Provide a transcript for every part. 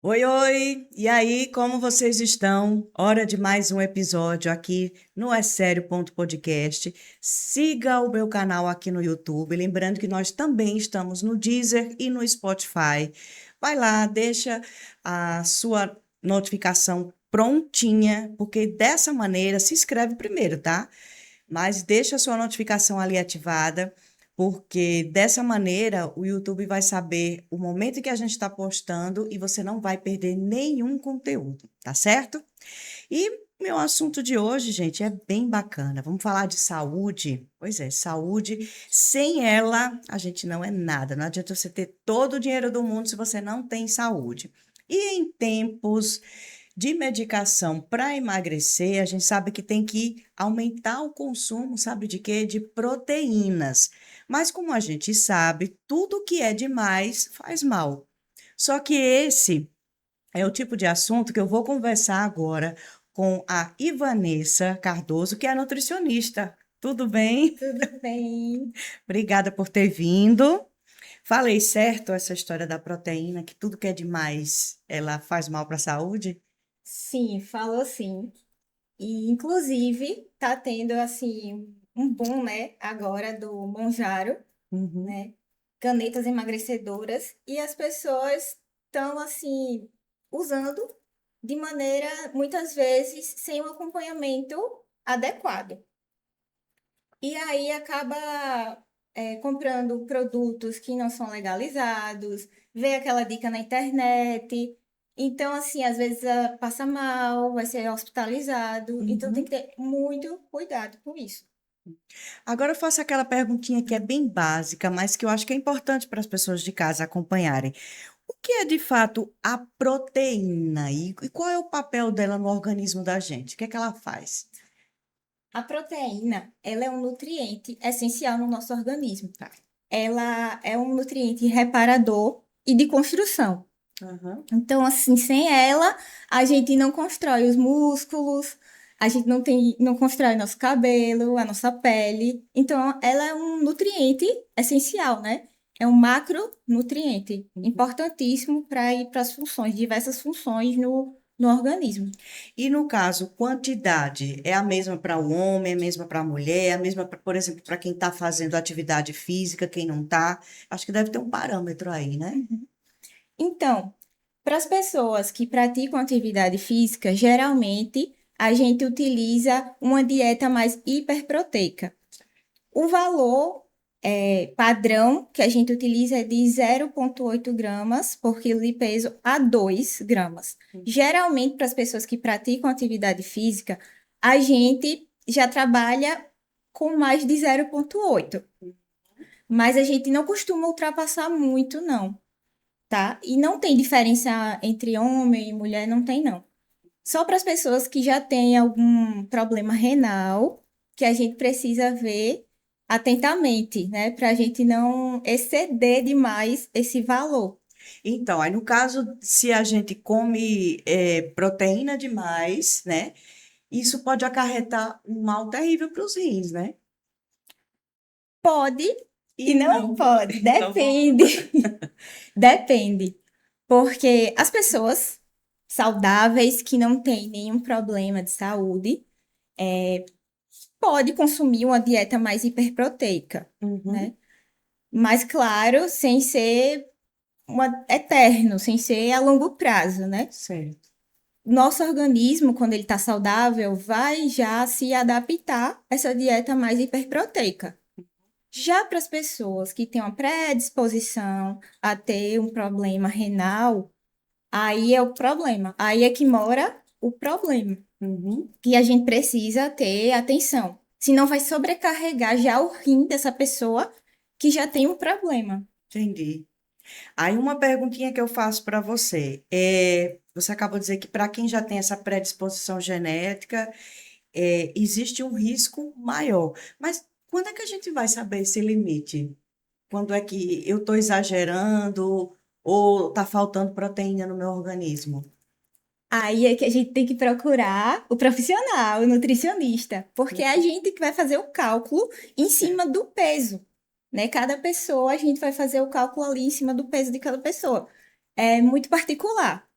Oi, oi! E aí, como vocês estão? Hora de mais um episódio aqui no É Sério Podcast. Siga o meu canal aqui no YouTube. Lembrando que nós também estamos no Deezer e no Spotify. Vai lá, deixa a sua notificação prontinha, porque dessa maneira se inscreve primeiro, tá? Mas deixa a sua notificação ali ativada, porque dessa maneira o YouTube vai saber o momento que a gente está postando e você não vai perder nenhum conteúdo, tá certo? E meu assunto de hoje, gente, é bem bacana. Vamos falar de saúde? Pois é, saúde. Sem ela, a gente não é nada. Não adianta você ter todo o dinheiro do mundo se você não tem saúde. E em tempos de medicação para emagrecer, a gente sabe que tem que aumentar o consumo, sabe de quê? De proteínas. Mas como a gente sabe, tudo que é demais faz mal. Só que esse é o tipo de assunto que eu vou conversar agora com a Ivanessa Cardoso, que é nutricionista. Tudo bem? Tudo bem? Obrigada por ter vindo. Falei certo essa história da proteína, que tudo que é demais, ela faz mal para a saúde? Sim, falou sim. E inclusive tá tendo assim um boom, né, agora do Monjaro, Uhum. né? Canetas emagrecedoras e as pessoas estão assim usando de maneira muitas vezes sem um acompanhamento adequado. E aí acaba comprando produtos que não são legalizados, vê aquela dica na internet. Então, assim, às vezes passa mal, vai ser hospitalizado. Então, tem que Uhum. ter muito cuidado com isso. Agora eu faço aquela perguntinha que é bem básica, mas que eu acho que é importante para as pessoas de casa acompanharem. O que é de fato a proteína e qual é o papel dela no organismo da gente? O que é que ela faz? A proteína, ela é um nutriente essencial no nosso organismo. Tá. Ela é um nutriente reparador e de construção. Aham. Então, assim, sem ela, a gente não constrói os músculos, a gente não constrói nosso cabelo, a nossa pele. Então, ela é um nutriente essencial, né? É um macronutriente Uhum. importantíssimo para ir para as funções, diversas funções no organismo. E no caso, quantidade é a mesma para o homem, é a mesma para a mulher, é a mesma, por exemplo, para quem está fazendo atividade física, quem não está? Acho que deve ter um parâmetro aí, né? Então, para as pessoas que praticam atividade física, geralmente a gente utiliza uma dieta mais hiperproteica. O valor padrão que a gente utiliza é de 0,8 gramas por quilo de peso a 2 gramas. Geralmente, para as pessoas que praticam atividade física, a gente já trabalha com mais de 0,8, mas a gente não costuma ultrapassar muito, não, tá? E não tem diferença entre homem e mulher, não tem, não. Só para as pessoas que já têm algum problema renal, que a gente precisa ver atentamente, né? Para a gente não exceder demais esse valor. Então, aí no caso, se a gente come proteína demais, né? Isso pode acarretar um mal terrível para os rins, né? Pode e E não não. pode, Então, depende. Depende. Porque as pessoas saudáveis que não têm nenhum problema de saúde, pode consumir uma dieta mais hiperproteica, uhum, né? Mas claro, sem ser eterno, sem ser a longo prazo, né? certo. Nosso organismo, quando ele está saudável, vai já se adaptar a essa dieta mais hiperproteica. Já para as pessoas que têm uma predisposição a ter um problema renal, aí é o problema. Aí é que mora o problema. Uhum, Que a gente precisa ter atenção. Senão vai sobrecarregar já o rim dessa pessoa que já tem um problema. entendi. Aí uma perguntinha que eu faço para você você acabou de dizer que para quem já tem essa predisposição genética, existe um risco maior. Mas quando é que a gente vai saber esse limite? Quando é que eu estou exagerando ou está faltando proteína no meu organismo? Aí é que a gente tem que procurar o profissional, o nutricionista, porque é a gente que vai fazer o cálculo em cima Certo. do peso, né? Cada pessoa, a gente vai fazer o cálculo ali em cima do peso de cada pessoa. É muito particular.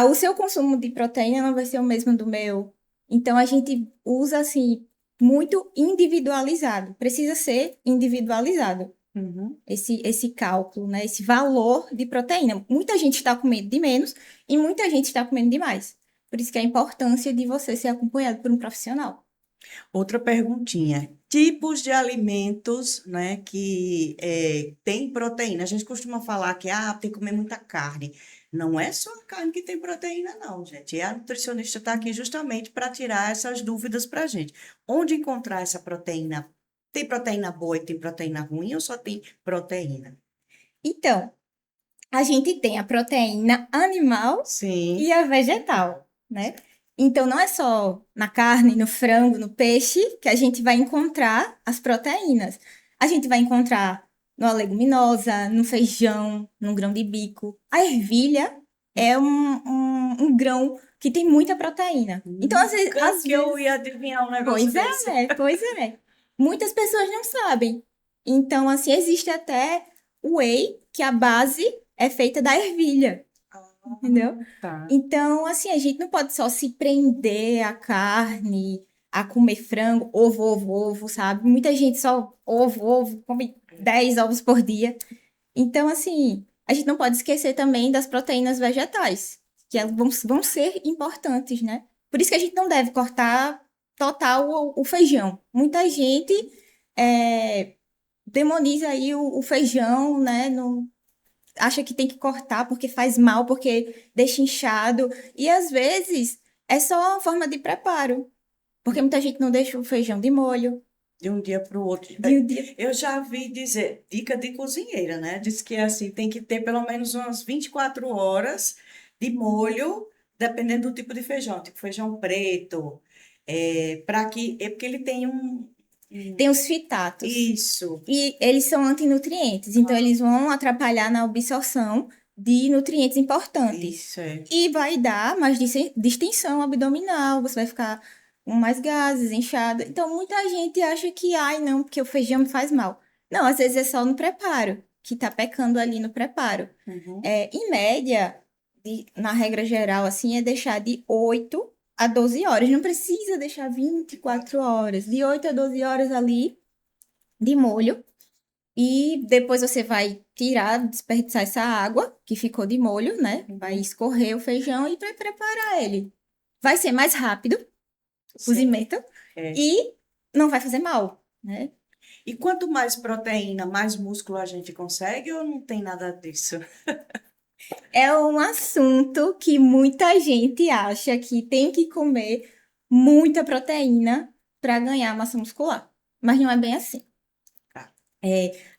O seu consumo de proteína não vai ser o mesmo do meu. Então, a gente usa, assim, muito individualizado. Precisa ser individualizado Uhum. esse cálculo, né? Esse valor de proteína. Muita gente está comendo de menos e muita gente está comendo de mais. Por isso que a importância de você ser acompanhado por um profissional. Outra perguntinha. Tipos de alimentos, né, que tem proteína. A gente costuma falar que tem que comer muita carne. Não é só a carne que tem proteína, não, gente. E a nutricionista está aqui justamente para tirar essas dúvidas para a gente. Onde encontrar essa proteína? Tem proteína boa e tem proteína ruim ou só tem proteína? Então, a gente tem a proteína animal Sim. e a vegetal, né? Então, não é só na carne, no frango, no peixe que a gente vai encontrar as proteínas. A gente vai encontrar na leguminosa, no feijão, no grão de bico. A ervilha é um grão que tem muita proteína. Então, às Que eu vezes... ia adivinhar um negócio desse. Pois é. Muitas pessoas não sabem. Então, assim, existe até o whey, que a base é feita da ervilha, entendeu? Tá. Então, assim, a gente não pode só se prender à carne, a comer frango, ovo, ovo, ovo, sabe? Muita gente só ovo, ovo, come 10 ovos por dia. Então, assim, a gente não pode esquecer também das proteínas vegetais, que elas vão ser importantes, né? Por isso que a gente não deve cortar total o feijão. Muita gente demoniza aí o feijão, né? Não, acha que tem que cortar porque faz mal, porque deixa inchado. E às vezes é só uma forma de preparo. Porque muita gente não deixa o feijão de molho. De um dia para o outro. De um dia... Eu já vi dizer, dica de cozinheira, né? Diz que assim, tem que ter pelo menos umas 24 horas de molho, dependendo do tipo de feijão, tipo feijão preto, porque ele tem Tem os fitatos. isso. E eles são antinutrientes, então eles vão atrapalhar na absorção de nutrientes importantes. Isso é. E vai dar mais distensão abdominal, você vai ficar com mais gases, inchada. Então, muita gente acha que, ai, não, porque o feijão me faz mal. Não, às vezes é só no preparo, que tá pecando ali no preparo. Uhum. Em média, na regra geral, assim, é deixar de 8 a 12 horas. Não precisa deixar 24 horas. De 8 a 12 horas ali, de molho. E depois você vai tirar, desperdiçar essa água que ficou de molho, né? Vai escorrer o feijão e vai preparar ele. Vai ser mais rápido o Sim. cozimento É. e não vai fazer mal, né? E quanto mais proteína, mais músculo a gente consegue ou não tem nada disso? É um assunto que muita gente acha que tem que comer muita proteína para ganhar massa muscular. Mas não é bem assim. Tá.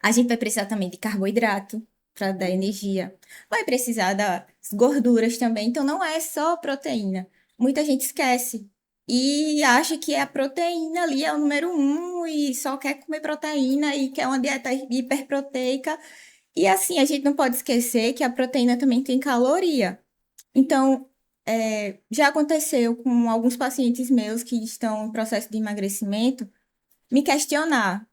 A gente vai precisar também de carboidrato para dar energia. Vai precisar das gorduras também. Então, não é só proteína. Muita gente esquece. E acha que a proteína ali é o número 1 e só quer comer proteína e quer uma dieta hiperproteica. E assim, a gente não pode esquecer que a proteína também tem caloria. Então, já aconteceu com alguns pacientes meus que estão em processo de emagrecimento me questionar: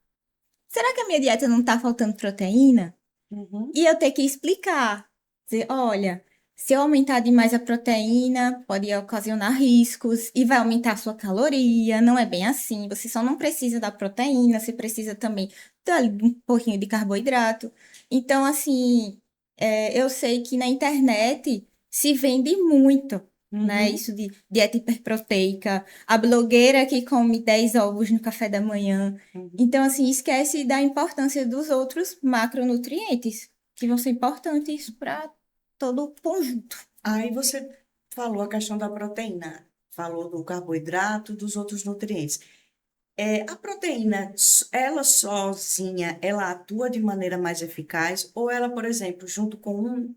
será que a minha dieta não está faltando proteína? Uhum. E eu ter que explicar. Dizer, olha, se eu aumentar demais a proteína, pode ocasionar riscos e vai aumentar a sua caloria. Não é bem assim. Você só não precisa da proteína, você precisa também de um pouquinho de carboidrato. Então, assim, eu sei que na internet se vende muito, né? Uhum. Isso de dieta hiperproteica, a blogueira que come 10 ovos no café da manhã. Uhum. Então, assim, esquece da importância dos outros macronutrientes, que vão ser importantes para todo o conjunto. Aí você falou a questão da proteína, falou do carboidrato, dos outros nutrientes. A proteína, ela sozinha, ela atua de maneira mais eficaz, ou ela, por exemplo, junto com um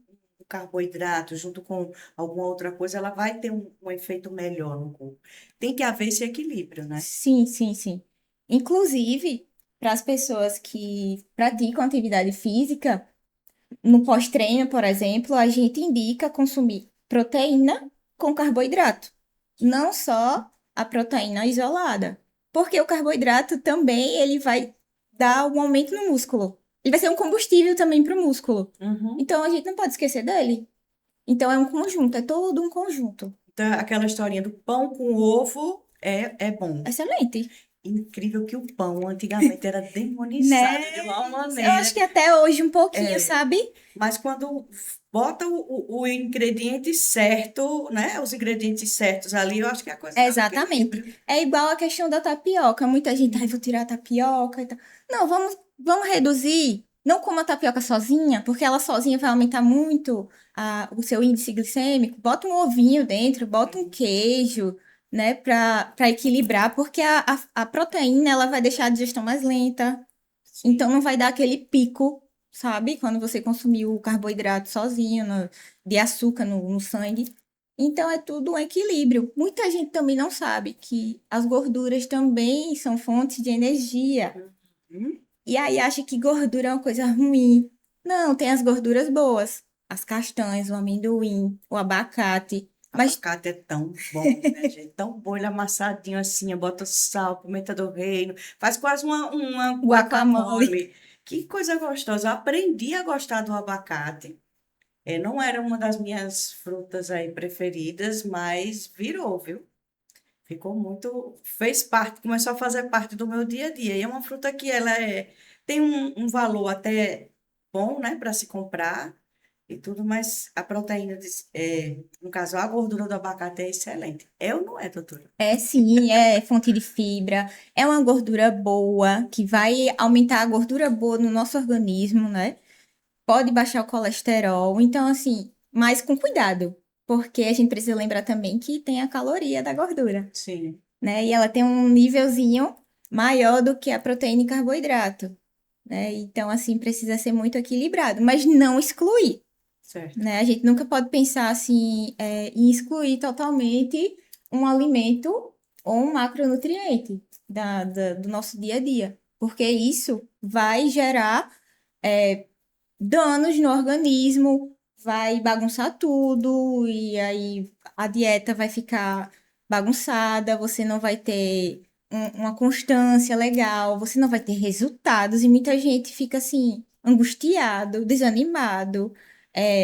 carboidrato, junto com alguma outra coisa, ela vai ter um efeito melhor no corpo. Tem que haver esse equilíbrio, né? Sim, sim, sim. Inclusive, para as pessoas que praticam atividade física, no pós-treino, por exemplo, a gente indica consumir proteína com carboidrato, não só a proteína isolada, porque o carboidrato também ele vai dar um aumento no músculo. Ele vai ser um combustível também para o músculo. Uhum. Então a gente não pode esquecer dele. Então é um conjunto, é todo um conjunto. Então, aquela historinha do pão com ovo é bom. Excelente. Incrível que o pão antigamente era Né? demonizado de uma Eu acho maneira. que até hoje um pouquinho, É, sabe? mas quando bota o ingrediente certo, né? Os ingredientes certos ali, eu acho que a coisa dá um Exatamente. equilíbrio. É igual a questão da tapioca. Muita gente, ai, vou tirar a tapioca e tal. Não, vamos reduzir. Não coma a tapioca sozinha, porque ela sozinha vai aumentar muito o seu índice glicêmico. Bota um ovinho dentro, bota um queijo, né, para equilibrar, porque a proteína ela vai deixar a digestão mais lenta. Sim. Então não vai dar aquele pico, sabe? Quando você consumir o carboidrato sozinho, de açúcar no sangue. Então é tudo um equilíbrio. Muita gente também não sabe que as gorduras também são fontes de energia. Hum, E aí acha que gordura é uma coisa ruim. Não, tem as gorduras boas. As castanhas, o amendoim, o abacate. Mas Abacate é tão bom, né, gente? Tão bom, ele amassadinho assim, bota sal, pimenta do reino, faz quase uma guacamole guacamole. Que coisa gostosa. Eu aprendi a gostar do abacate. Não era uma das minhas frutas aí preferidas, mas virou, viu? Ficou muito, fez parte, começou a fazer parte do meu dia a dia. E é uma fruta que tem um valor até bom, né, para se comprar e tudo, mas a proteína, no caso, a gordura do abacate é excelente. É ou não é, doutora? é sim, é fonte de fibra, é uma gordura boa, que vai aumentar a gordura boa no nosso organismo, né? Pode baixar o colesterol. Então, assim, mas com cuidado, porque a gente precisa lembrar também que tem a caloria da gordura, Sim, né? E ela tem um nívelzinho maior do que a proteína e carboidrato, né? Então, assim, precisa ser muito equilibrado, mas não excluir, certo. né? A gente nunca pode pensar assim, em excluir totalmente um alimento ou um macronutriente do nosso dia a dia, porque isso vai gerar danos no organismo, vai bagunçar tudo, e aí a dieta vai ficar bagunçada, você não vai ter uma constância legal, você não vai ter resultados, e muita gente fica assim, angustiado, desanimado,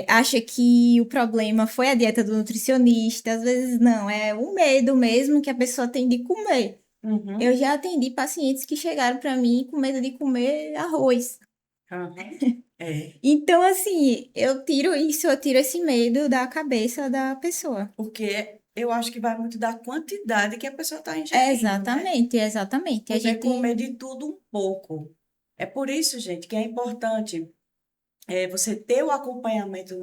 acha que o problema foi a dieta do nutricionista, às vezes não, é o medo mesmo que a pessoa tem de comer. Uhum, Eu já atendi pacientes que chegaram para mim com medo de comer arroz. uhum. É, Então, assim, eu tiro esse medo da cabeça da pessoa. porque eu acho que vai muito da quantidade que a pessoa está ingerindo, né? Exatamente, exatamente. A Poder gente. comer de tudo um pouco. É por isso, gente, que é importante você ter o acompanhamento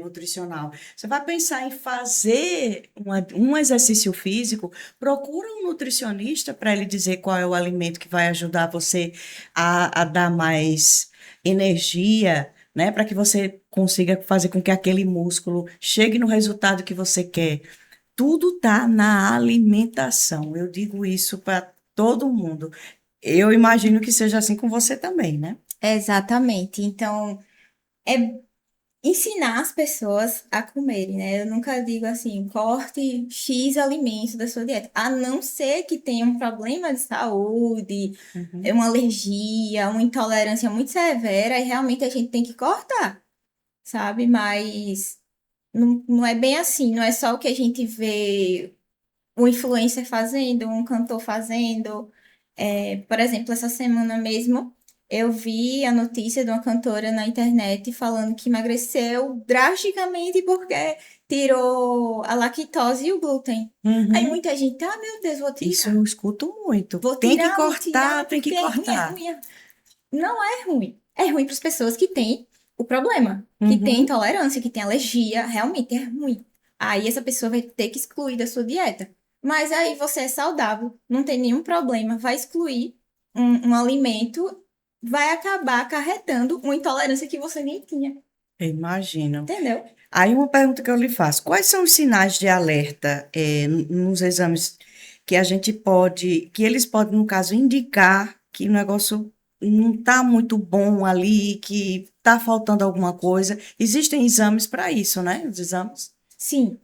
nutricional. Você vai pensar em fazer um exercício físico, procura um nutricionista para ele dizer qual é o alimento que vai ajudar você a dar mais energia, né? Para que você consiga fazer com que aquele músculo chegue no resultado que você quer. Tudo está na alimentação. Eu digo isso para todo mundo. Eu imagino que seja assim com você também, né? Exatamente. Então, é ensinar as pessoas a comerem, né? Eu nunca digo assim, corte X alimentos da sua dieta, a não ser que tenha um problema de saúde, Uhum. uma alergia, uma intolerância muito severa, e realmente a gente tem que cortar, sabe? Mas não é bem assim, não é só o que a gente vê um influencer fazendo, um cantor fazendo. Por exemplo, essa semana mesmo, eu vi a notícia de uma cantora na internet falando que emagreceu drasticamente porque tirou a lactose e o glúten. Aí Uhum. muita gente, ah, meu Deus, Isso eu escuto muito. Tem que vou tirar cortar, tem que porque é ruim, é cortar. ruim. Não é ruim. É ruim para as pessoas que têm o problema, que têm Uhum. intolerância, que têm alergia, realmente é ruim. Aí essa pessoa vai ter que excluir da sua dieta. Mas aí você é saudável, não tem nenhum problema, vai excluir um alimento, vai acabar acarretando uma intolerância que você nem tinha. Eu imagino. Entendeu? Aí uma pergunta que eu lhe faço: quais são os sinais de alerta nos exames que a gente pode, que eles podem, no caso, indicar que o negócio não está muito bom ali, que está faltando alguma coisa? Existem exames para isso, né? Os exames. Sim,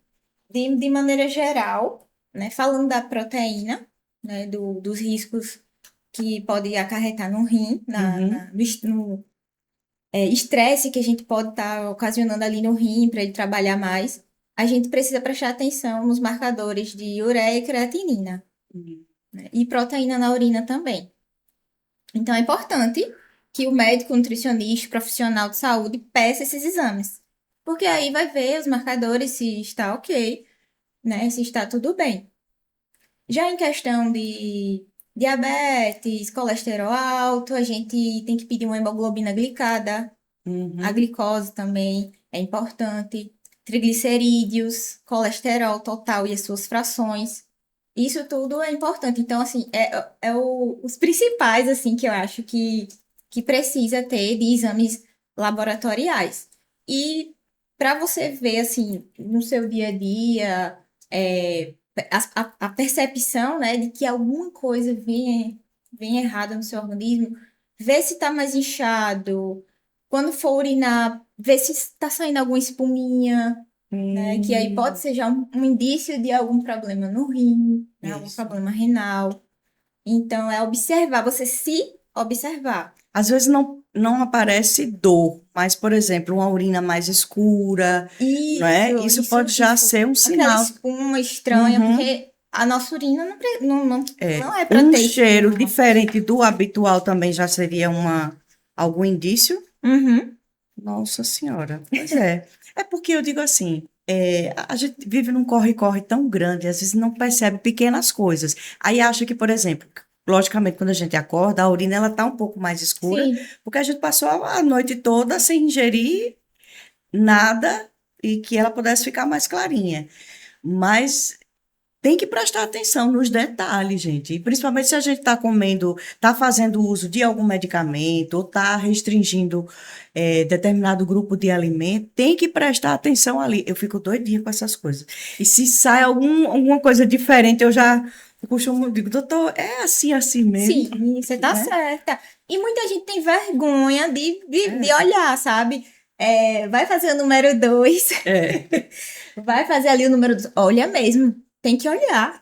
de maneira geral, né, falando da proteína, né, dos riscos que pode acarretar no rim, Uhum. estresse que a gente pode estar ocasionando ali no rim para ele trabalhar mais, a gente precisa prestar atenção nos marcadores de ureia e creatinina, Uhum. né? E proteína na urina também. Então, é importante que o médico, o nutricionista, o profissional de saúde peça esses exames. Porque aí vai ver os marcadores se está ok, né? Se está tudo bem. Já em questão de diabetes, colesterol alto, a gente tem que pedir uma hemoglobina glicada, a Uhum. glicose também é importante, triglicerídeos, colesterol total e as suas frações. Isso tudo é importante. Então, assim, os principais, assim, que eu acho que precisa ter de exames laboratoriais. E para você ver, assim, no seu dia a dia, a percepção, né, de que alguma coisa vem errada no seu organismo, ver se está mais inchado, quando for urinar, ver se está saindo alguma espuminha, né? Que aí pode Hum, ser já um indício de algum problema no rim, né? Algum isso. problema renal. Então, é observar, você se observar. Às vezes não aparece dor, mas, por exemplo, uma urina mais escura, não é? Isso, Isso isso, pode já isso. ser um Aquela sinal. espuma estranha, Uhum. porque a nossa urina não é para Um ter cheiro espuma. diferente do habitual também já seria algum indício? Uhum. Nossa Senhora. Pois é. É porque eu digo assim, a gente vive num corre-corre tão grande, às vezes não percebe pequenas coisas. Aí acha que, por exemplo, logicamente, quando a gente acorda, a urina ela tá um pouco mais escura, Sim. porque a gente passou a noite toda sem ingerir nada e que ela pudesse ficar mais clarinha. Mas tem que prestar atenção nos detalhes, gente. E principalmente se a gente está comendo, está fazendo uso de algum medicamento ou está restringindo determinado grupo de alimento, tem que prestar atenção ali. Eu fico doidinha com essas coisas. E se sai alguma coisa diferente, eu costumo digo, doutor, é assim, assim mesmo, Sim, você tá né? certa. E muita gente tem vergonha de É, olhar, sabe? Vai fazer o número 2, é. vai fazer ali o número 2. Olha mesmo, tem que olhar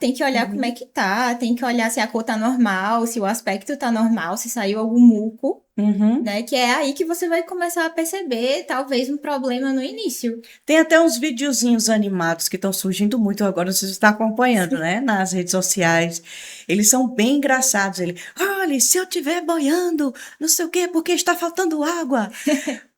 como é Uhum, que tá, tem que olhar se a cor tá normal, se o aspecto tá normal, se saiu algum muco, uhum. né? Que é aí que você vai começar a perceber talvez um problema no início. Tem até uns videozinhos animados que estão surgindo muito agora, você está acompanhando, Sim. né? Nas redes sociais. Eles são bem engraçados. Olha, se eu estiver boiando, não sei o quê, porque está faltando água.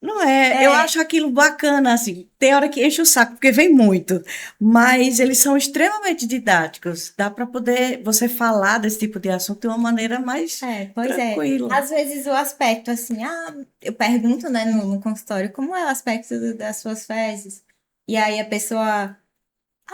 Não é, eu É, acho aquilo bacana, assim. Tem hora que enche o saco, porque vem muito. Mas eles são extremamente didáticos. Dá para poder você falar desse tipo de assunto de uma maneira mais pois é. tranquila. Às vezes o aspecto assim, eu pergunto, né, no consultório, como é o aspecto das suas fezes? E aí a pessoa,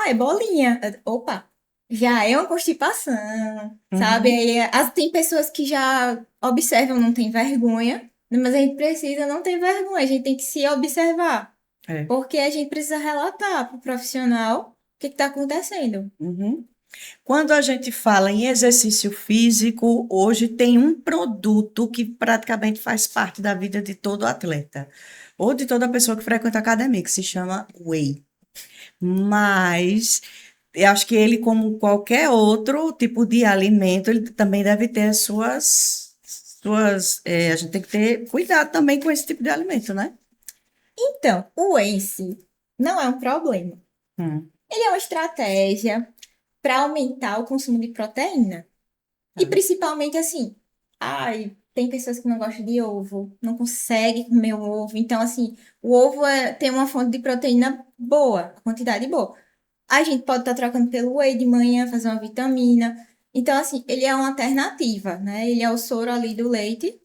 é bolinha. Opa, já é uma constipação, sabe? Uhum, Aí tem pessoas que já observam, não tem vergonha, mas a gente precisa não ter vergonha, a gente tem que se observar, é. porque a gente precisa relatar para o profissional o que está acontecendo. Uhum. Quando a gente fala em exercício físico, hoje tem um produto que praticamente faz parte da vida de todo atleta, ou de toda pessoa que frequenta a academia, que se chama Whey. Mas eu acho que ele, como qualquer outro tipo de alimento, ele também deve ter as a gente tem que ter cuidado também com esse tipo de alimento, né? Então, o whey em si não é um problema. Hum, Ele é uma estratégia para aumentar o consumo de proteína. E tá. principalmente assim, tem pessoas que não gostam de ovo, não conseguem comer o ovo. Então, assim, o ovo tem uma fonte de proteína boa, quantidade boa. A gente pode estar trocando pelo whey de manhã, fazer uma vitamina. Então, assim, ele é uma alternativa, né? Ele é o soro ali do leite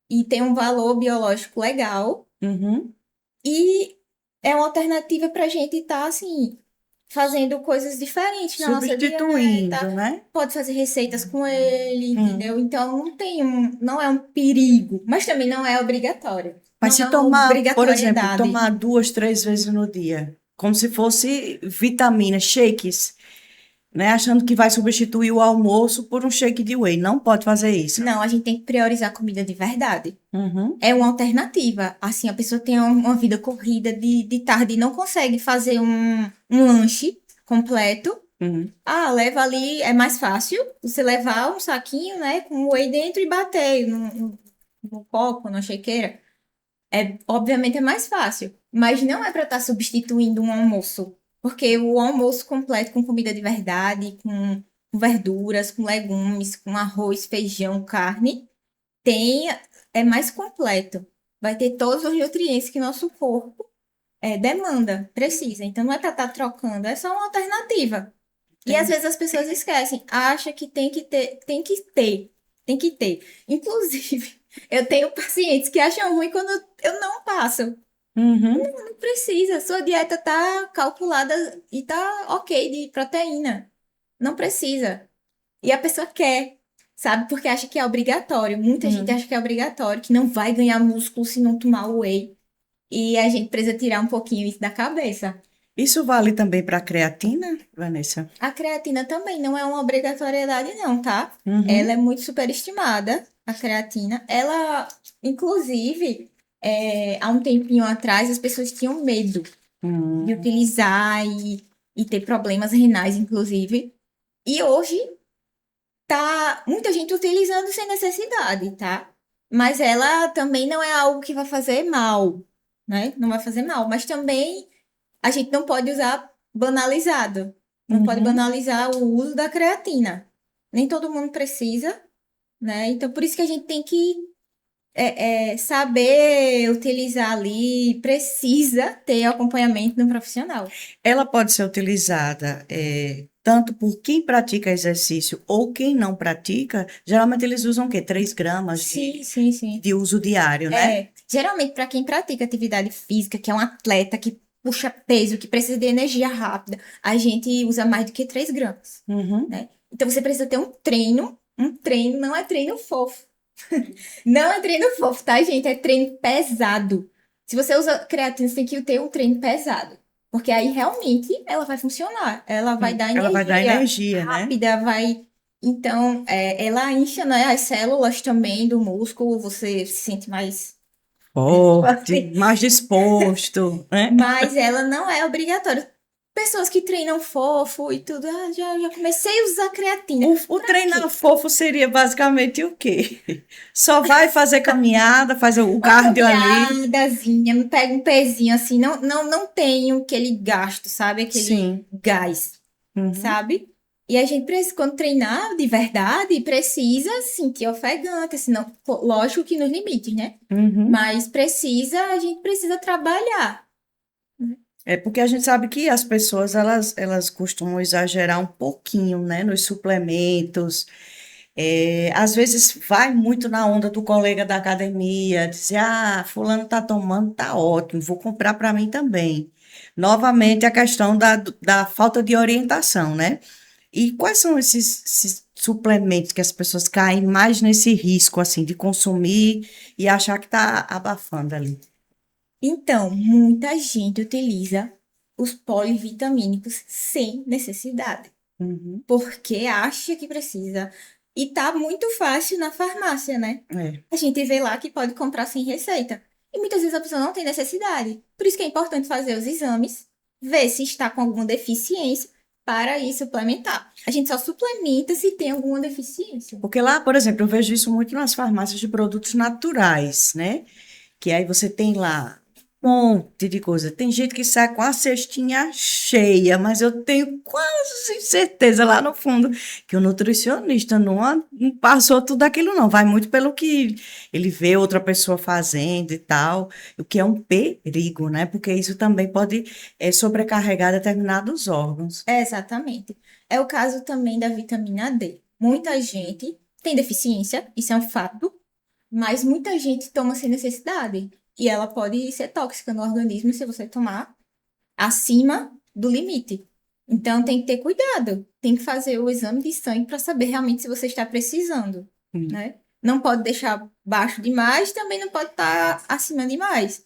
e tem um valor biológico legal. Uhum. E é uma alternativa para a gente estar, assim, fazendo coisas diferentes na nossa dieta. Substituindo, né? Pode fazer receitas com ele, Hum. entendeu? Então não é um perigo, mas também não é obrigatório. Mas Não se é uma tomar, por exemplo, obrigatoriedade. tomar 2, 3 vezes no dia, como se fosse vitaminas, shakes, né? Achando que vai substituir o almoço por um shake de whey. Não pode fazer isso. Não, a gente tem que priorizar comida de verdade. Uhum, É uma alternativa. Assim, a pessoa tem uma vida corrida de tarde e não consegue fazer um lanche completo. uhum. Leva ali, é mais fácil você levar um saquinho, né, com whey dentro e bater no copo, na shakeira. Obviamente é mais fácil, mas não é para estar substituindo um almoço, porque o almoço completo com comida de verdade, com verduras, com legumes, com arroz, feijão, carne, tem é mais completo. Vai ter todos os nutrientes que nosso corpo demanda, precisa. Então não é para estar trocando, é só uma alternativa. E às vezes as pessoas esquecem, acham que tem que ter, tem que ter, tem que ter. Inclusive, eu tenho pacientes que acham ruim quando eu não passo. Uhum. Não precisa, sua dieta tá calculada e tá ok de proteína. Não precisa. E a pessoa quer, sabe? Porque acha que é obrigatório. Muita gente Uhum. acha que é obrigatório, que não vai ganhar músculo se não tomar whey. E a gente precisa tirar um pouquinho isso da cabeça. Isso vale também para a creatina, Vanessa? A creatina também não é uma obrigatoriedade, não, tá? Ela Uhum. é muito superestimada, a creatina. Ela, inclusive, há um tempinho atrás, as pessoas tinham medo de Hum. utilizar e ter problemas renais, inclusive. E hoje tá muita gente utilizando sem necessidade, tá? Mas ela também não é algo que vai fazer mal, né? Não vai fazer mal. Mas também a gente não pode usar banalizado. Não pode Uhum. banalizar o uso da creatina. Nem todo mundo precisa, né? Então, por isso que a gente tem que saber utilizar ali, precisa ter acompanhamento de um profissional. Ela pode ser utilizada tanto por quem pratica exercício ou quem não pratica. Geralmente eles usam o quê? 3 gramas Sim, sim, sim. de uso diário, né? Geralmente, para quem pratica atividade física, que é um atleta que puxa peso, que precisa de energia rápida, a gente usa mais do que 3 gramas, Uhum. né? Então, você precisa ter um treino não é treino fofo. Não é treino fofo, tá, gente? É treino pesado. Se você usa creatina, você tem que ter um treino pesado. Porque aí realmente ela vai funcionar. Ela vai dar Ela vai dar energia energia, né? rápida, vai. Então, ela incha, né, as células também do músculo, você se sente mais Forte, forte. mais disposto, né? Mas ela não é obrigatória. Pessoas que treinam fofo e tudo, já comecei a usar creatina. O Pra treinar quê? fofo seria basicamente o quê? Só vai fazer caminhada, faz o Uma cardio ali. caminhadazinha, me pega um pezinho assim, não tenho aquele gasto, sabe? Aquele Sim. gás, Uhum. sabe? E a gente precisa, quando treinar de verdade, precisa sentir ofegante, senão, lógico que nos limites, né? Uhum. Mas a gente precisa trabalhar. É porque a gente sabe que as pessoas elas costumam exagerar um pouquinho, né, nos suplementos. Às vezes vai muito na onda do colega da academia, dizer, ah, fulano tá tomando, tá ótimo, vou comprar para mim também. Novamente a questão da falta de orientação, né? E quais são esses suplementos que as pessoas caem mais nesse risco, assim, de consumir e achar que tá abafando ali? Então, muita gente utiliza os polivitamínicos sem necessidade, Uhum. porque acha que precisa. E tá muito fácil na farmácia, né? É. A gente vê lá que pode comprar sem receita. E muitas vezes a pessoa não tem necessidade. Por isso que é importante fazer os exames, ver se está com alguma deficiência para ir suplementar. A gente só suplementa se tem alguma deficiência. Porque lá, por exemplo, eu vejo isso muito nas farmácias de produtos naturais, né? Que aí você tem lá um monte de coisa. Tem gente que sai com a cestinha cheia, mas eu tenho quase certeza lá no fundo que o nutricionista não passou tudo aquilo, não. Vai muito pelo que ele vê outra pessoa fazendo e tal, o que é um perigo, né? Porque isso também pode sobrecarregar determinados órgãos. Exatamente. É o caso também da vitamina D. Muita gente tem deficiência, isso é um fato, mas muita gente toma sem necessidade. E ela pode ser tóxica no organismo se você tomar acima do limite. Então tem que ter cuidado. Tem que fazer o exame de sangue para saber realmente se você está precisando, Hum. né? Não pode deixar baixo demais, também não pode estar acima demais.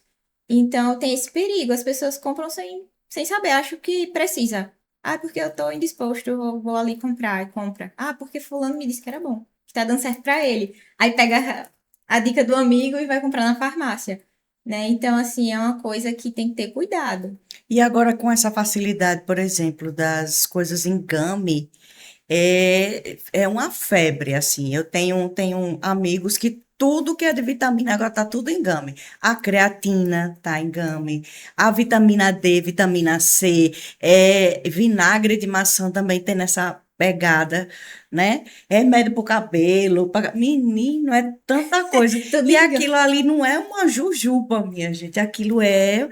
Então tem esse perigo. As pessoas compram sem saber, acho que precisa. Ah, porque eu tô indisposto, eu vou ali comprar e compra. Ah, porque fulano me disse que era bom, que tá dando certo para ele. Aí pega a dica do amigo e vai comprar na farmácia, né? Então, assim, é uma coisa que tem que ter cuidado. E agora, com essa facilidade, por exemplo, das coisas em gummy, é uma febre, assim. Eu tenho amigos que tudo que é de vitamina agora tá tudo em game. A creatina tá em game, a vitamina D, vitamina C, vinagre de maçã também tem nessa pegada, né? Remédio pro cabelo, menino, é tanta coisa. Tudo E engano. aquilo ali não é uma jujuba, minha gente, aquilo é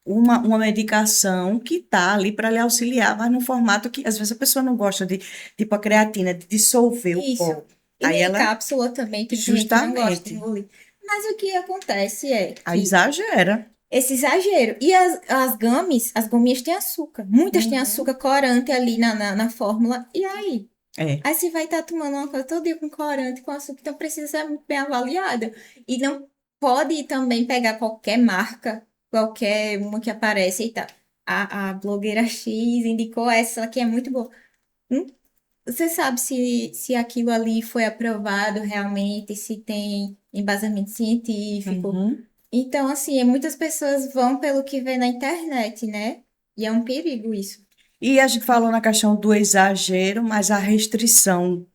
uma medicação que está ali para lhe auxiliar, mas no formato que às vezes a pessoa não gosta de, tipo a creatina, de dissolver o Isso. pó. E Aí nem ela, cápsula também, que tem gente que não gosta de justamente, engolir. Mas o que acontece é aí que exagera. esse exagero. E as gummies, as gominhas têm açúcar. Muitas têm Uhum. açúcar corante ali na fórmula. E aí? É, Aí você vai estar tomando uma coisa todo dia com corante, com açúcar, então precisa ser muito bem avaliada. E não pode também pegar qualquer marca, qualquer uma que aparece e tal. A blogueira X indicou essa que é muito boa. Hum, Você sabe se aquilo ali foi aprovado realmente, se tem embasamento científico. uhum. Então, assim, muitas pessoas vão pelo que vê na internet, né? E é um perigo isso. E a gente falou na questão do exagero, mas a restrição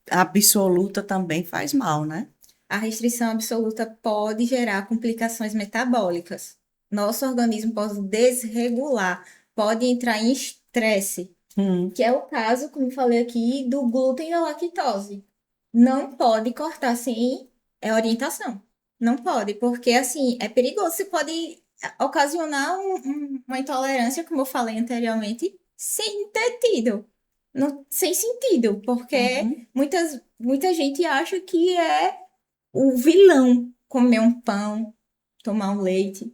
absoluta também faz mal, né? A restrição absoluta pode gerar complicações metabólicas. Nosso organismo pode desregular, pode entrar em estresse, Hum. que é o caso, como eu falei aqui, do glúten e da lactose. Não pode cortar sem orientação. Não pode, porque assim, é perigoso. Você pode ocasionar uma intolerância, como eu falei anteriormente, sem ter tido. Sem sentido, porque Uhum. muita gente acha que é o vilão comer um pão, tomar um leite,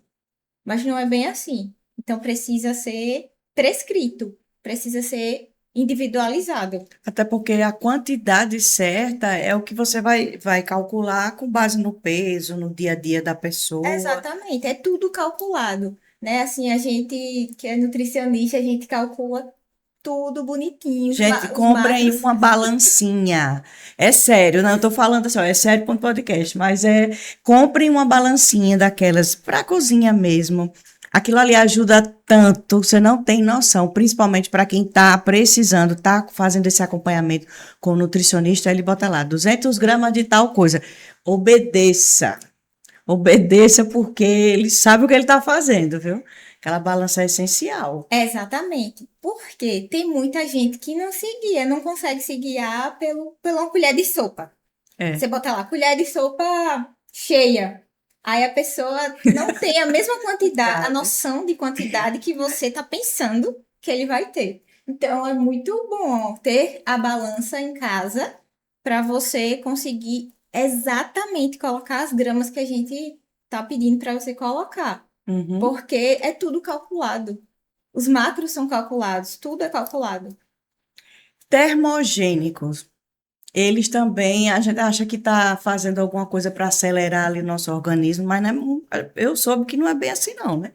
mas não é bem assim. Então precisa ser prescrito, precisa ser individualizado. Até porque a quantidade certa é o que você vai calcular com base no peso, no dia a dia da pessoa. Exatamente, é tudo calculado, né? Assim, a gente que é nutricionista, a gente calcula tudo bonitinho, Gente, os comprem macros. uma balancinha. É sério, não, eu tô falando assim, ó, é sério ponto podcast, mas comprem uma balancinha daquelas para cozinha mesmo. Aquilo ali ajuda tanto, você não tem noção, principalmente para quem está precisando, está fazendo esse acompanhamento com o nutricionista, ele bota lá 200 gramas de tal coisa. Obedeça. Obedeça porque ele sabe o que ele está fazendo, viu? Aquela balança é essencial. Exatamente. Porque tem muita gente que não se guia, não consegue se guiar pela uma colher de sopa. É, Você bota lá, colher de sopa cheia. Aí a pessoa não tem a mesma quantidade, a verdade. noção de quantidade que você está pensando que ele vai ter. Então é muito bom ter a balança em casa para você conseguir exatamente colocar as gramas que a gente está pedindo para você colocar. Uhum. Porque é tudo calculado. Os macros são calculados, tudo é calculado. Termogênicos. Eles também, a gente acha que está fazendo alguma coisa para acelerar ali o nosso organismo, mas não é eu soube que não é bem assim, não, né?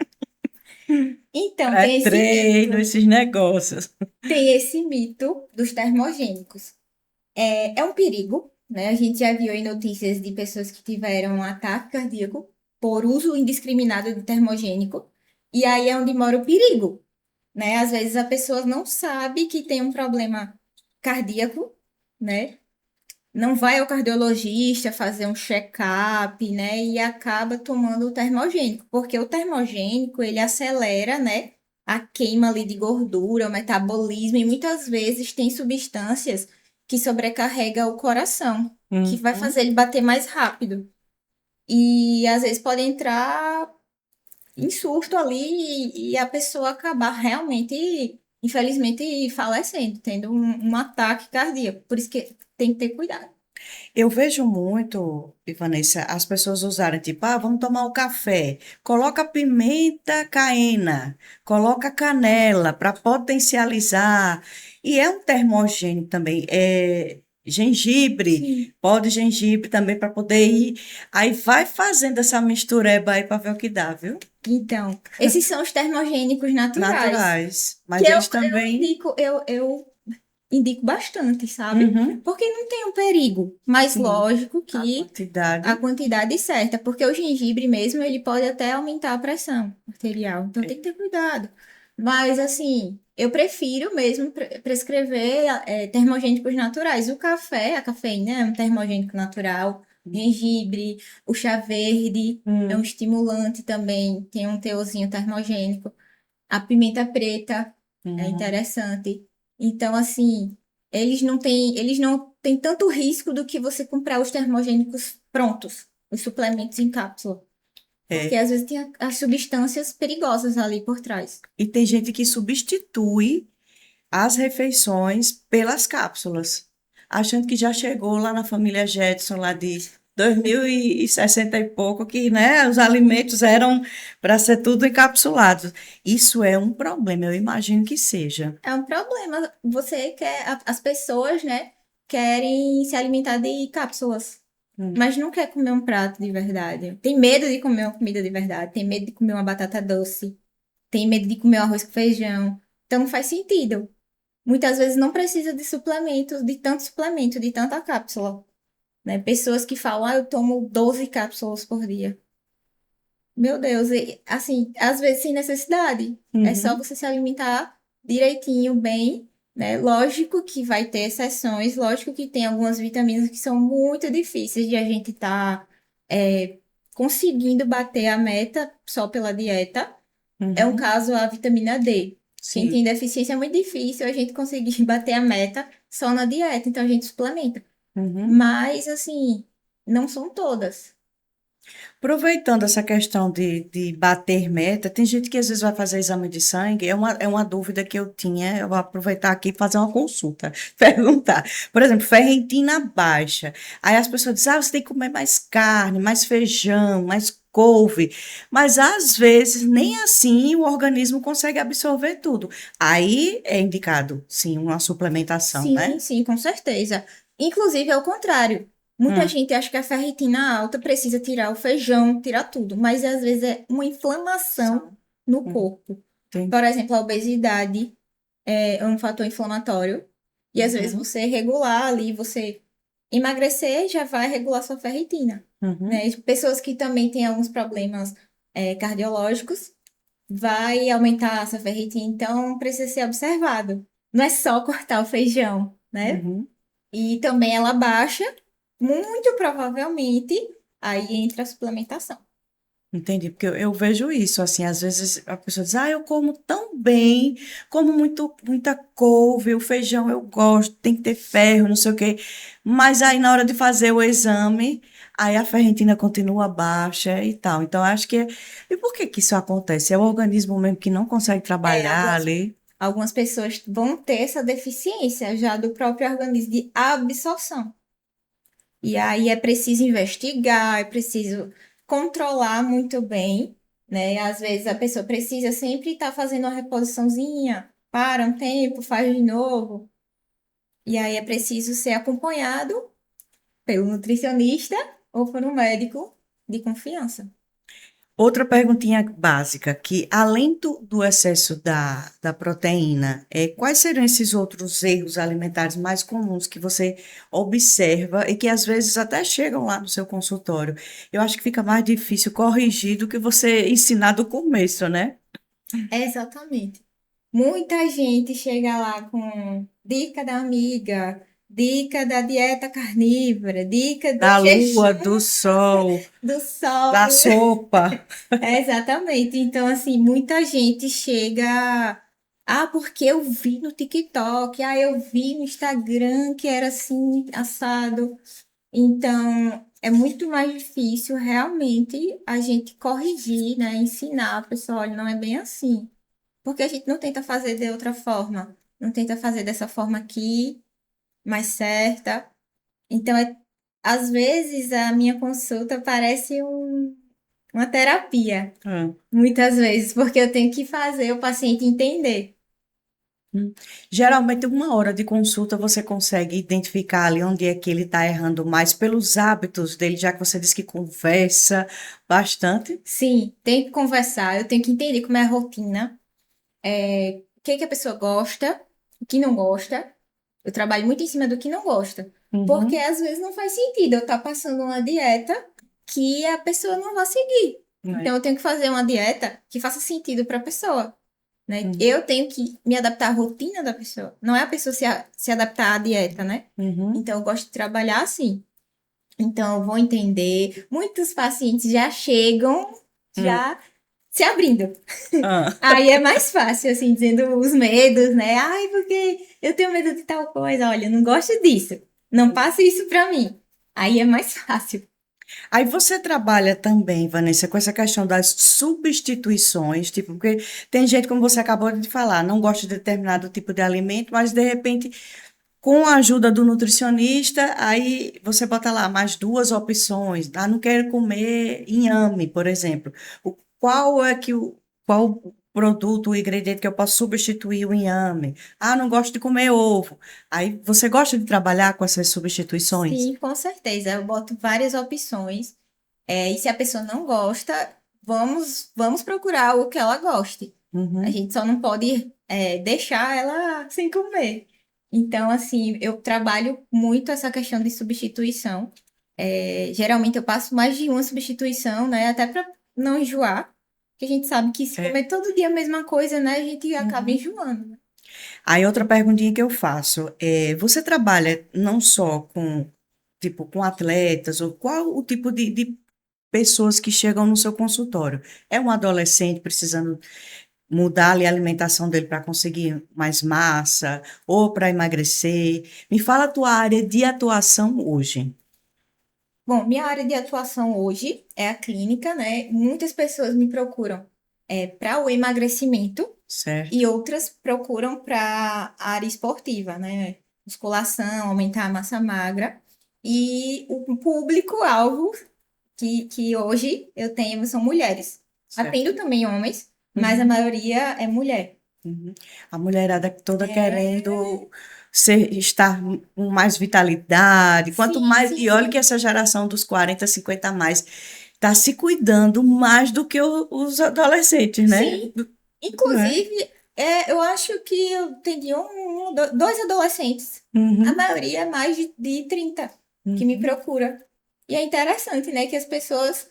Então, Pré-treino, esses negócios. tem esse mito dos termogênicos. É um perigo, né? A gente já viu em notícias de pessoas que tiveram um ataque cardíaco por uso indiscriminado de termogênico. E aí é onde mora o perigo, né? Às vezes a pessoa não sabe que tem um problema cardíaco, né? Não vai ao cardiologista fazer um check-up, né? E acaba tomando o termogênico, porque o termogênico, ele acelera, né? A queima ali de gordura, o metabolismo, e muitas vezes tem substâncias que sobrecarrega o coração, que vai Uhum. fazer ele bater mais rápido. E às vezes pode entrar em surto ali e a pessoa acabar realmente, infelizmente, falecendo, tendo um ataque cardíaco. Por isso que tem que ter cuidado. Eu vejo muito, Vanessa, as pessoas usarem, tipo, vamos tomar o café, coloca pimenta caena, coloca canela para potencializar. E é um termogênico também, gengibre, Sim. pó de gengibre também para poder ir. Aí vai fazendo essa mistureba aí para ver o que dá, viu? Então, esses são os termogênicos naturais, Naturais. que Mas eu, eles eu também. indico, eu indico bastante, sabe? Uhum, Porque não tem um perigo, mas sim, lógico a que a quantidade. quantidade certa, porque o gengibre mesmo, ele pode até aumentar a pressão arterial, então tem que ter cuidado. Mas, assim, eu prefiro mesmo prescrever termogênicos naturais. O café, a cafeína é um termogênico natural, gengibre, o chá verde é um estimulante também, tem um teorzinho termogênico. A pimenta preta é interessante. Então, assim, eles não têm tanto risco do que você comprar os termogênicos prontos, os suplementos em cápsula. Porque É. às vezes tem as substâncias perigosas ali por trás. E tem gente que substitui as refeições pelas cápsulas, achando que já chegou lá na família Jetson, lá de 2060 e pouco, que, né, os alimentos eram para ser tudo encapsulado. Isso é um problema, eu imagino que seja. É um problema. Você quer, as pessoas, né, querem se alimentar de cápsulas, Hum. mas não quer comer um prato de verdade. Tem medo de comer uma comida de verdade, tem medo de comer uma batata doce, tem medo de comer um arroz com feijão. Então não faz sentido. Muitas vezes não precisa de suplementos, de tanto suplemento, de tanta cápsula, né? Pessoas que falam, eu tomo 12 cápsulas por dia. Meu Deus, e, assim, às vezes sem necessidade. É só Uhum. você se alimentar direitinho, bem, né? Lógico que vai ter exceções, lógico que tem algumas vitaminas que são muito difíceis de a gente estar conseguindo bater a meta só pela dieta. É um Uhum. caso a vitamina D. Quem Sim. tem deficiência é muito difícil a gente conseguir bater a meta só na dieta, então a gente suplementa. Uhum. Mas, assim, não são todas. Aproveitando essa questão de bater meta, tem gente que às vezes vai fazer exame de sangue, é uma dúvida que eu tinha, eu vou aproveitar aqui e fazer uma consulta, perguntar. Por exemplo, ferritina baixa. Aí as pessoas dizem, você tem que comer mais carne, mais feijão, mais couve. Mas às vezes nem assim o organismo consegue absorver tudo. Aí é indicado, sim, uma suplementação, Sim, né? sim, com certeza. Inclusive, é o contrário. Muita Hum, gente acha que a ferritina alta precisa tirar o feijão, tirar tudo, mas às vezes é uma inflamação no hum, corpo. Por entendi. exemplo, a obesidade é um fator inflamatório, e às vezes Uhum, você regular ali, você emagrecer já vai regular sua ferritina, uhum, né? E pessoas que também têm alguns problemas cardiológicos, vai aumentar essa ferritina, então precisa ser observado. Não é só cortar o feijão, né? uhum. E também ela baixa, muito provavelmente, aí entra a suplementação. Entendi, porque eu vejo isso, assim, às vezes a pessoa diz, eu como tão bem, como muita couve, o feijão eu gosto, tem que ter ferro, não sei o quê, mas aí na hora de fazer o exame, aí a ferritina continua baixa e tal, então acho que, e por que que isso acontece? É o organismo mesmo que não consegue É, trabalhar algumas, ali? algumas pessoas vão ter essa deficiência já do próprio organismo de absorção. E aí é preciso investigar, é preciso controlar muito bem, né? Às vezes a pessoa precisa sempre estar fazendo uma reposiçãozinha, para um tempo, faz de novo. E aí é preciso ser acompanhado pelo nutricionista ou por um médico de confiança. Outra perguntinha básica, que além do excesso da proteína, quais seriam esses outros erros alimentares mais comuns que você observa e que às vezes até chegam lá no seu consultório? Eu acho que fica mais difícil corrigir do que você ensinar do começo, né? Exatamente. Muita gente chega lá com dica da amiga, dica da dieta carnívora, dica do Da jejum lua, do sol, do sol. da sopa. Exatamente. Então, assim, muita gente chega. Ah, porque eu vi no TikTok, eu vi no Instagram que era assim, assado. Então, é muito mais difícil realmente a gente corrigir, né? Ensinar a pessoa, olha, não é bem assim. Porque a gente não tenta fazer de outra forma. Não tenta fazer dessa forma aqui, mais certa. Então, às vezes, a minha consulta parece uma terapia. Ah. Muitas vezes, porque eu tenho que fazer o paciente entender. Hum. Geralmente, uma hora de consulta você consegue identificar ali onde é que ele está errando mais pelos hábitos dele, já que você disse que conversa bastante. Sim, tem que conversar, eu tenho que entender como é a rotina, o que que a pessoa gosta, o que não gosta. Eu trabalho muito em cima do que não gosta, porque Uhum. às vezes não faz sentido eu estar passando uma dieta que a pessoa não vai seguir. É. Então eu tenho que fazer uma dieta que faça sentido para a pessoa, né? Uhum. Eu tenho que me adaptar à rotina da pessoa, não é a pessoa se adaptar à dieta, né? Uhum. Então eu gosto de trabalhar assim. Então, eu vou entender. Muitos pacientes já chegam, Hum. já se abrindo. Ah. Aí é mais fácil, assim, dizendo os medos, né? Ai, porque eu tenho medo de tal coisa. Olha, eu não gosto disso. Não passe isso pra mim. Aí é mais fácil. Aí você trabalha também, Vanessa, com essa questão das substituições, tipo, porque tem gente, como você acabou de falar, não gosta de determinado tipo de alimento, mas de repente, com a ajuda do nutricionista, aí você bota lá mais duas opções. Ah, não quero comer inhame, por exemplo. Qual é que qual o produto, o ingrediente que eu posso substituir o inhame? Ah, não gosto de comer ovo. Aí você gosta de trabalhar com essas substituições? Sim, com certeza. Eu boto várias opções. E se a pessoa não gosta, vamos procurar o que ela goste. A Uhum. gente só não pode deixar ela sem comer. Então, assim, eu trabalho muito essa questão de substituição. Geralmente eu passo mais de uma substituição, né? Até para não enjoar. Porque a gente sabe que se É. comer todo dia a mesma coisa, né? A gente acaba Uhum. enjoando, né? Aí outra perguntinha que eu faço é, você trabalha não só com, tipo, com atletas, ou qual o tipo de pessoas que chegam no seu consultório? É um adolescente precisando mudar ali a alimentação dele para conseguir mais massa, ou para emagrecer? Me fala a tua área de atuação hoje. Bom, minha área de atuação hoje é a clínica, né? Muitas pessoas me procuram para o emagrecimento Certo? e outras procuram para a área esportiva, né? Musculação, aumentar a massa magra. E o público-alvo que hoje eu tenho são mulheres. Certo. Atendo também homens, mas a Uhum. maioria é mulher. Uhum. A mulherada toda É, querendo estar com mais vitalidade, quanto sim, mais, sim, e olha que sim. essa geração dos 40, 50 a mais está se cuidando mais do que os adolescentes, né? Sim. Não é? Inclusive, eu acho que eu atendi dois adolescentes. A Uhum, maioria é mais de 30 que me uhum. procura. E é interessante, né, que as pessoas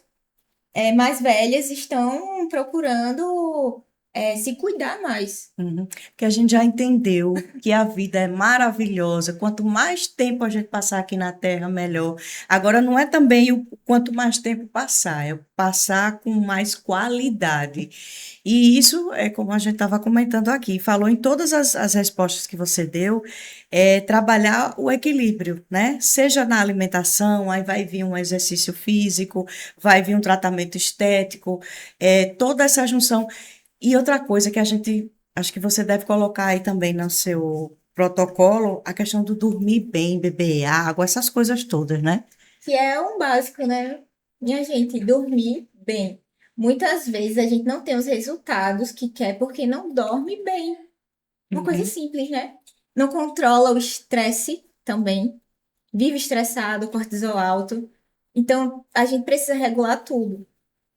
mais velhas estão procurando se cuidar mais. Uhum. Porque a gente já entendeu que a vida é maravilhosa. Quanto mais tempo a gente passar aqui na Terra, melhor. Agora, não é também o quanto mais tempo passar, é passar com mais qualidade. E isso é como a gente estava comentando aqui, falou em todas as respostas que você deu, é trabalhar o equilíbrio, né? Seja na alimentação, aí vai vir um exercício físico, vai vir um tratamento estético, toda essa junção. E outra coisa que a gente, acho que você deve colocar aí também no seu protocolo, a questão do dormir bem, beber água, essas coisas todas, né? Que é um básico, né? Minha gente, dormir bem. Muitas vezes a gente não tem os resultados que quer porque não dorme bem. Uma coisa Uhum, simples, né? Não controla o estresse também. Vive estressado, cortisol alto. Então, a gente precisa regular tudo.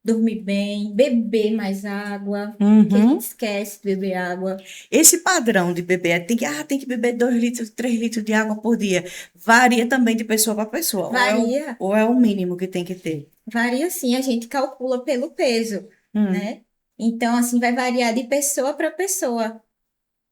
Dormir bem, beber mais água, que a gente uhum. esquece de beber água. Esse padrão de beber, tem que beber 2 litros, 3 litros de água por dia, varia também de pessoa para pessoa, Varia, ou é o mínimo que tem que ter? varia sim, a gente calcula pelo peso, Hum, né? Então, assim, vai variar de pessoa para pessoa.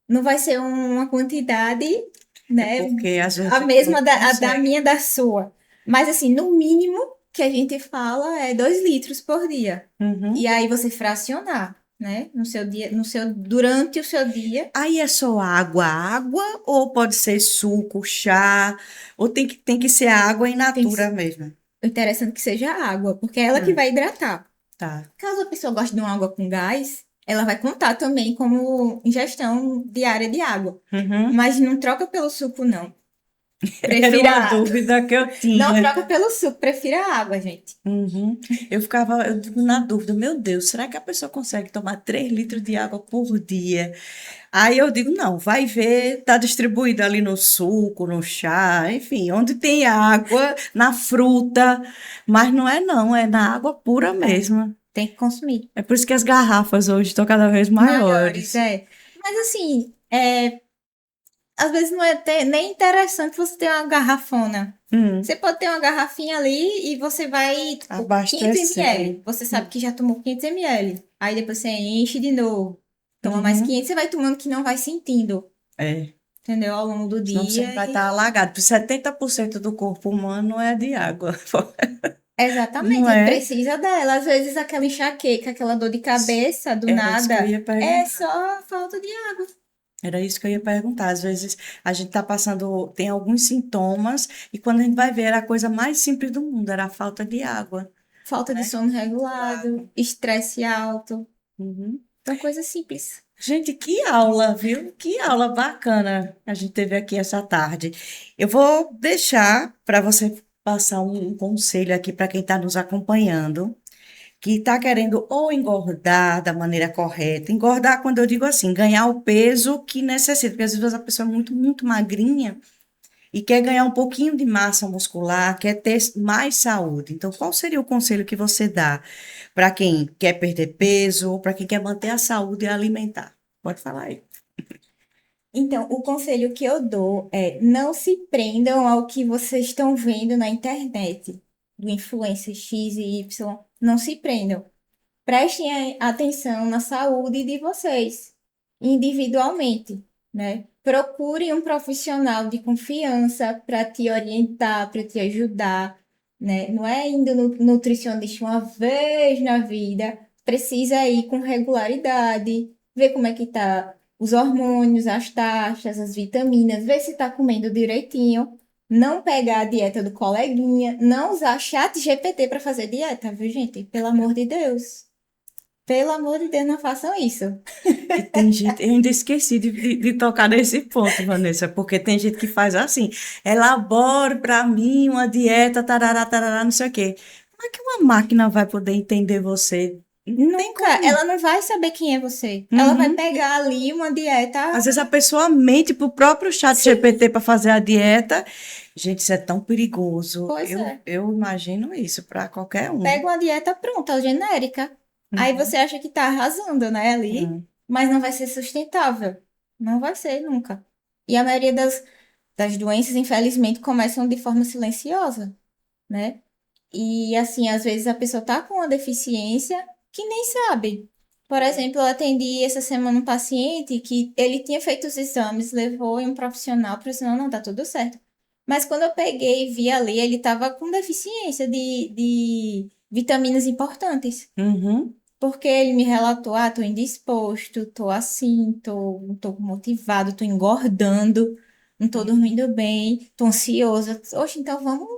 Não vai ser uma quantidade, é né, porque às vezes a a gente não mesma da consegue. minha, da sua. Mas, assim, no mínimo que a gente fala é 2 litros por dia. E Uhum. aí você fracionar, né, no seu dia, durante o seu dia, Aí é só água, água, ou pode ser suco, chá, ou tem que ser água in tem que, natura mesmo? o interessante é que seja água, porque é ela que Hum, vai hidratar. tá. Caso a pessoa goste de uma água com gás, ela vai contar também como ingestão diária de água. Uhum. Mas não troca pelo suco, não. Era Prefira uma água. dúvida que eu Não tinha. troca pelo suco, prefira água, gente. Uhum. Eu digo na dúvida, meu Deus, será que a pessoa consegue tomar 3 litros de água por dia? Aí eu digo, não, vai ver, tá distribuído ali no suco, no chá, enfim, onde tem água, na fruta, mas não é não, é na água pura É, mesmo. tem que consumir. É por isso que as garrafas hoje estão cada vez Maiores, maiores. é. Mas assim, às vezes não é nem interessante você ter uma garrafona. Hum, Você pode ter uma garrafinha ali e você vai, tipo, 500 abastecendo. ml. Você sabe que já tomou 500 ml. Aí depois você enche de novo. Toma mais Uhum. 500, você vai tomando que não vai sentindo. É. entendeu? Ao longo do Senão você dia. vai estar alagado. Porque 70% do corpo humano é de água. Não Exatamente, e é? precisa dela. Às vezes aquela enxaqueca, aquela dor de cabeça, do Era isso que eu nada, ia é perguntar. só falta de água. Era isso que eu ia perguntar. Às vezes a gente está passando, tem alguns sintomas, e quando a gente vai ver, era a coisa mais simples do mundo, era a falta de água, Falta de né? sono regulado, estresse alto. Uhum. São coisas simples. Gente, que aula, viu? Que aula bacana a gente teve aqui essa tarde. Eu vou deixar para você passar um conselho aqui para quem está nos acompanhando, que está querendo ou engordar da maneira correta. Engordar, quando eu digo assim, ganhar o peso que necessita, porque às vezes a pessoa é muito, muito magrinha e quer ganhar um pouquinho de massa muscular, quer ter mais saúde. Então, qual seria o conselho que você dá para quem quer perder peso ou para quem quer manter a saúde alimentar? Pode falar aí. Então, o conselho que eu dou é não se prendam ao que vocês estão vendo na internet, do influencer X e Y. Não se prendam. Prestem atenção na saúde de vocês, individualmente, né? Procure um profissional de confiança para te orientar, para te ajudar, né? Não é indo no nutricionista uma vez na vida, precisa ir com regularidade, ver como é que tá os hormônios, as taxas, as vitaminas, ver se tá comendo direitinho. Não pegar a dieta do coleguinha, não usar chat GPT para fazer dieta, viu, gente? Pelo amor de Deus. Pelo amor de Deus, não façam isso. E tem gente, eu ainda esqueci de tocar nesse ponto, Vanessa, porque tem gente que faz assim, elabore para mim uma dieta, tarará, tarará, não sei o quê. Como é que uma máquina vai poder entender você? Não tem Nunca, como. ela não vai saber quem é você. Ela vai Uhum. pegar ali uma dieta. Às vezes a pessoa mente pro próprio chat Sim, GPT para fazer a dieta. Gente, isso é tão perigoso. pois é. Eu imagino isso para qualquer um. Pega uma dieta pronta, genérica. Aí Uhum. você acha que tá arrasando, né, ali, Uhum. mas não vai ser sustentável. Não vai ser nunca. E a maioria das doenças, infelizmente, começam de forma silenciosa, né? E assim, às vezes a pessoa tá com uma deficiência que nem sabe. Por exemplo, eu atendi essa semana um paciente que ele tinha feito os exames, levou em um profissional, o profissional não, tá tudo certo. Mas quando eu peguei e vi ali, ele tava com deficiência de vitaminas importantes. Uhum. Porque ele me relatou, tô indisposto, tô assim, não tô motivado, tô engordando, não tô dormindo bem, tô ansioso. Oxe, então vamos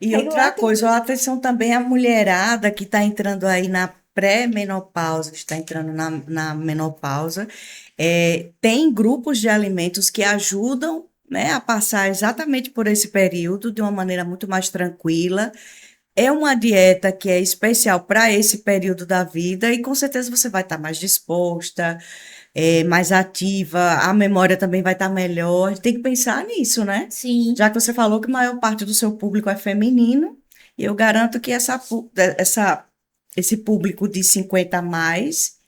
E outra regular tudo. coisa, ó, atenção também à mulherada que está entrando aí na pré-menopausa, que está entrando na menopausa. Tem grupos de alimentos que ajudam, né, a passar exatamente por esse período de uma maneira muito mais tranquila. É uma dieta que é especial para esse período da vida e com certeza você vai estar mais disposta, mais ativa, a memória também vai estar melhor. A gente tem que pensar nisso, né? Sim. Já que você falou que a maior parte do seu público é feminino, e eu garanto que esse público de 50 a mais,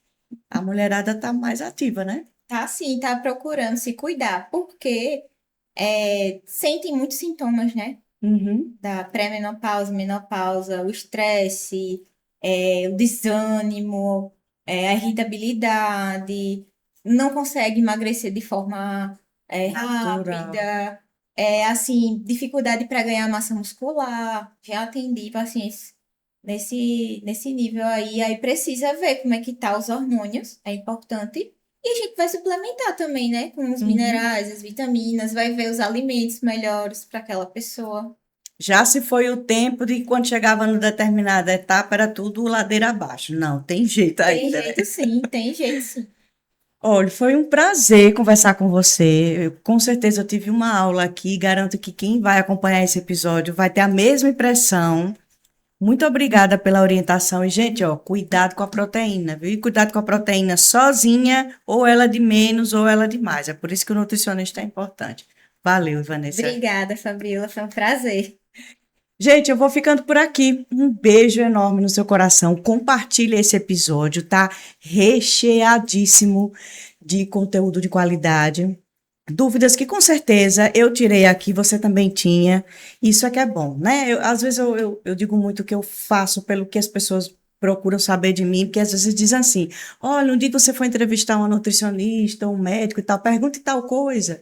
a mulherada está mais ativa, né? Tá sim, tá procurando se cuidar, porque sentem muitos sintomas, né? Uhum. Da pré-menopausa, menopausa, o estresse, o desânimo, a irritabilidade, não consegue emagrecer de forma Natural. rápida, assim, dificuldade para ganhar massa muscular. Já atendi pacientes nesse nível aí precisa ver como é que tá os hormônios, é importante. E a gente vai suplementar também, né? Com os Uhum. minerais, as vitaminas, vai ver os alimentos melhores para aquela pessoa. Já se foi o tempo de quando chegava numa determinada etapa, era tudo ladeira abaixo. Não, tem jeito Tem ainda, né? jeito sim, tem jeito sim. Olha, foi um prazer conversar com você. Com certeza eu tive uma aula aqui. Garanto que quem vai acompanhar esse episódio vai ter a mesma impressão. Muito obrigada pela orientação. E, gente, ó, cuidado com a proteína, viu? E cuidado com a proteína sozinha, ou ela de menos, ou ela de mais. É por isso que o nutricionista é importante. Valeu, Vanessa. Obrigada, Fabiola, foi um prazer. Gente, eu vou ficando por aqui. Um beijo enorme no seu coração. Compartilhe esse episódio, tá recheadíssimo de conteúdo de qualidade. Dúvidas que com certeza eu tirei aqui, você também tinha. Isso é que é bom, né? Às vezes eu digo muito que eu faço pelo que as pessoas procuram saber de mim, porque às vezes dizem assim: olha, um dia que você foi entrevistar uma nutricionista, um médico e tal, pergunte tal coisa.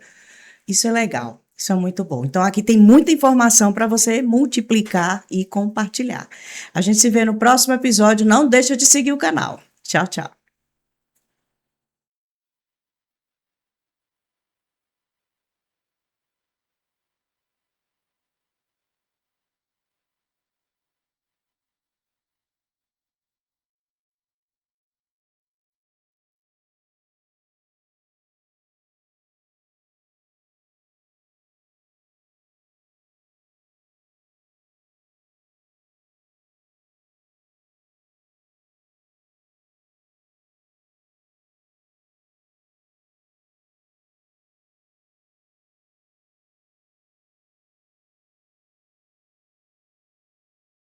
Isso é legal. Isso é muito bom. Então, aqui tem muita informação para você multiplicar e compartilhar. A gente se vê no próximo episódio. Não deixa de seguir o canal. Tchau, tchau.